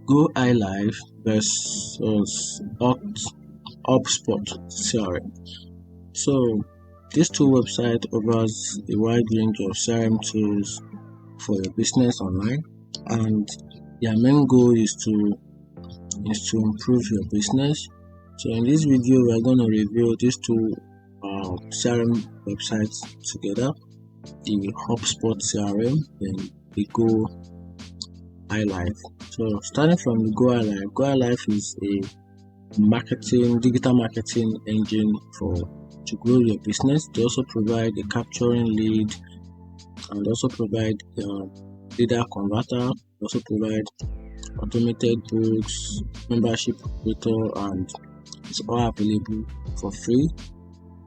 GoHighLevel versus HubSpot CRM. So these two websites offers a wide range of CRM tools for your business online, and their main goal is to improve your business. So in this video, we are going to review these two CRM websites together: the HubSpot CRM and the GoHighLevel. So starting from the GoHighLevel is a digital marketing engine to grow your business. They also provide a capturing lead and also provide data converter. They also provide automated books, membership creator, and it's all available for free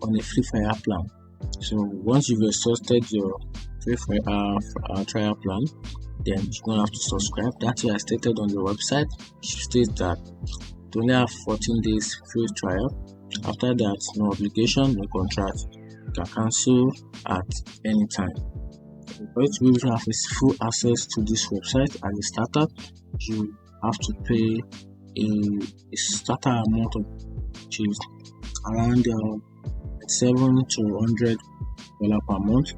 on a free fire plan. So once you've exhausted your free fire trial plan, then you're gonna have to subscribe. That's what I stated on the website. It states that you only have 14 days free trial. After that, no obligation, no contract. You can cancel at any time. For you to be able to have full access to this website as a startup, you have to pay a starter amount of which is around $7 to $100 per month,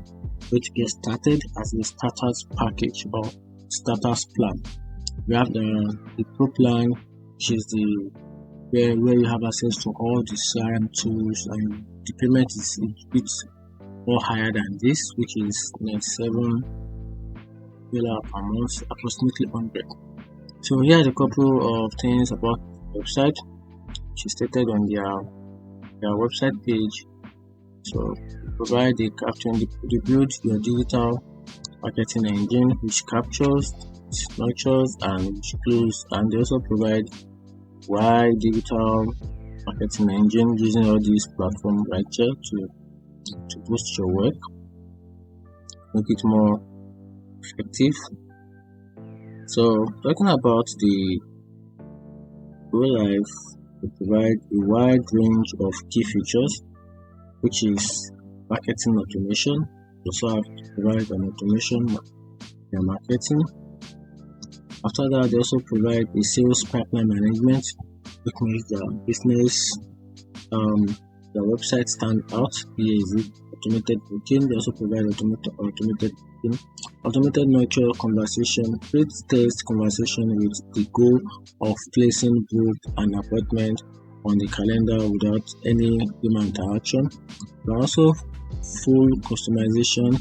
which gets started as a starters package or starters plan. We have the pro plan, which is where you have access to all the CRM tools, and the payment is a bit more higher than this, which is $7 per month, approximately 100. So here are a couple of things about the website, which is stated on their website page. So provide a caption, they build your digital marketing engine, which captures, nurtures, and displays, and they also provide wide digital marketing engine using all these platforms right here to boost your work, make it more effective. So talking about the GoHighLevel, they provide a wide range of key features, which is marketing automation. You also have to provide an automation in marketing. After that, they also provide a sales pipeline management, which makes the business, the website stand out. Here is it: automated booking. They also provide automated booking, automated nurture conversation, pre-test conversation with the goal of placing book and appointment on the calendar without any human interaction. There are also full customization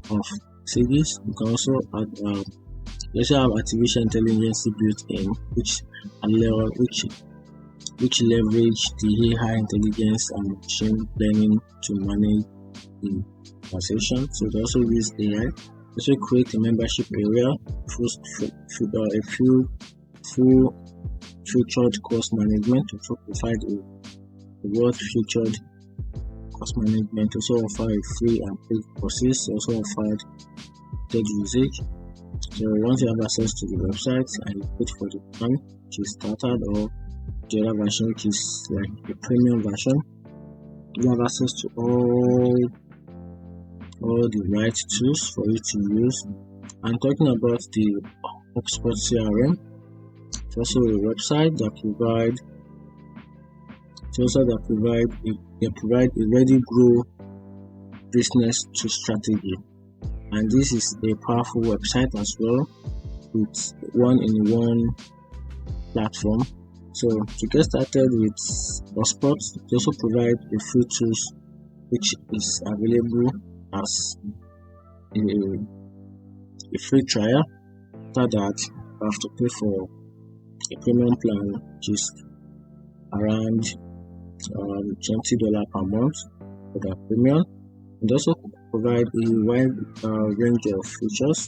of CVs. You can also add you also have artificial intelligence built in, which leverage the AI intelligence and machine learning to manage the conversation. So they also use AI. Also create a membership area, a full featured course management to provide a word featured course management. Also offer a free and paid courses. Also offered paid usage. So once you have access to the website and you pay for the plan, which is started, or the other version, which is like the premium version, you have access to all the right tools for you to use. And talking about the HubSpot CRM, it's also a website that provide a ready grow business to strategy. And this is a powerful website as well, with one-in-one platform. So to get started with HubSpot, they also provide a free tools which is available as a free trial. After that, you have to pay for a premium plan, which is around $20 per month for that premium. And also provide a wide range of features.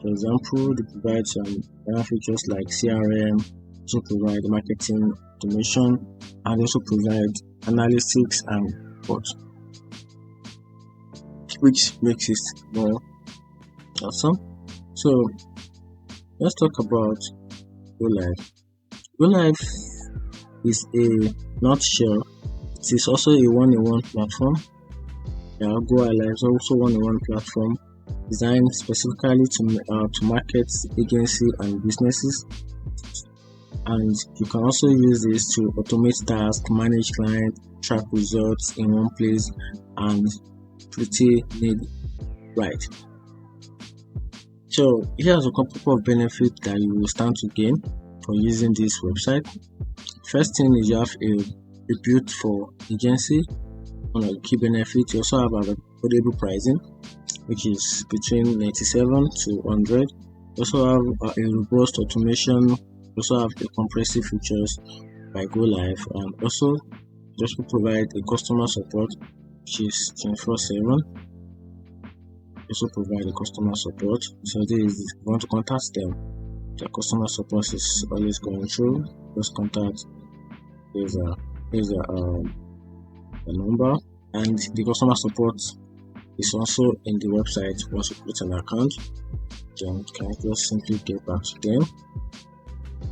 For example, they provide some features like CRM, also provide marketing automation, and also provide analytics and reports, which makes it more awesome. So let's talk about GoHighLevel. GoHighLevel is a nutshell. It is also a one-in-one platform. GoHighLevel is also one-in-one platform designed specifically to market agency and businesses and you can also use this to automate tasks, manage clients, track results in one place, and pretty neat, right? So here's a couple of benefits that you will stand to gain for using this website. First thing is you have a built for agency. One of the key benefits, you also have affordable pricing, which is between 97 to 100. You also have a robust automation. You also have a comprehensive features by GoLive, and also just provide a customer support, which is 24/7. Also provide a customer support. So this is, if you want to contact them, the customer support is always going through. Just contact. Here's a number, and the customer support is also in the website. Once you put an account, then you can just simply get back to them.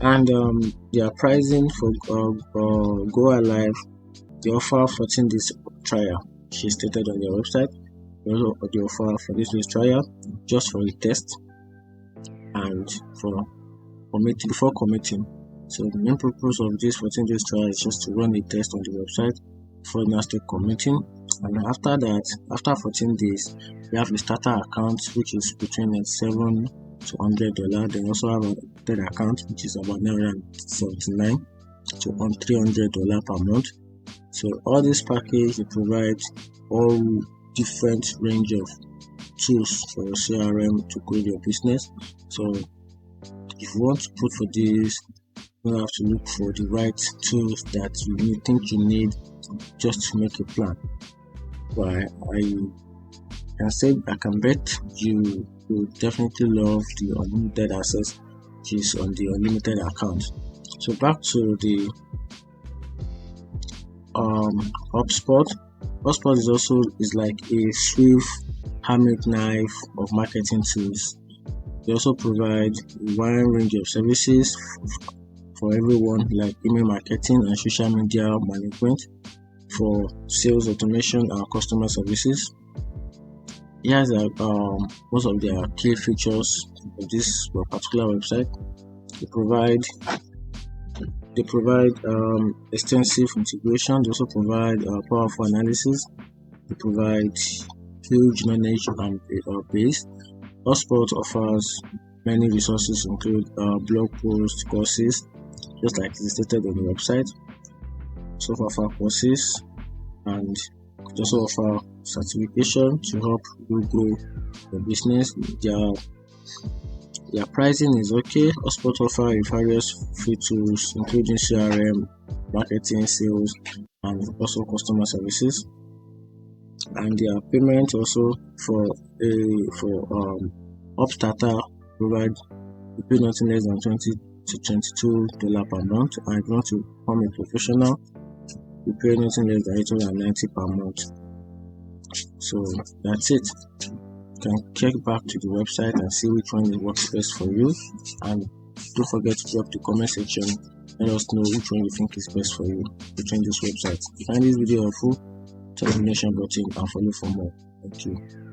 And their pricing for GoHighLevel, they offer 14 days trial. She stated on their website. They offer for this week's trial just for a test and before committing. So the main purpose of this 14 days trial is just to run a test on the website before you start committing. And after that, after 14 days, we have a starter account which is between $97 to $100. Then also have a third account which is about $979 to $300 per month. So all this package, it provides all different range of tools for your CRM to grow your business. So if you want to put for this, you have to look for the right tools that you think you need just to make a plan. Why I can bet you will definitely love the unlimited access, which is on the unlimited account. So back to the HubSpot. HubSpot is like a swift hammer knife of marketing tools. They also provide a wide range of services for everyone, like email marketing and social media management, for sales automation and customer services. Here's most of their key features of this particular website. They provide extensive integration. They also provide powerful analysis. They provide huge knowledge and base. HubSpot offers many resources, include blog posts, courses, just like it's stated on the website. So offer courses, and could also offer certification to help you grow your business. Their pricing is okay. HubSpot offer various free tools, including CRM, marketing, sales, and also customer services. And their payment also for Upstarter provide, you pay nothing less than $20 to $22 per month, and if you want to become a professional, you pay nothing less than $890 per month. So that's it. You can check back to the website and see which one works best for you, and don't forget to drop the comment section. Let us know which one you think is best for you between these websites. If you find this video helpful, tap the notification button and follow for more. Thank you.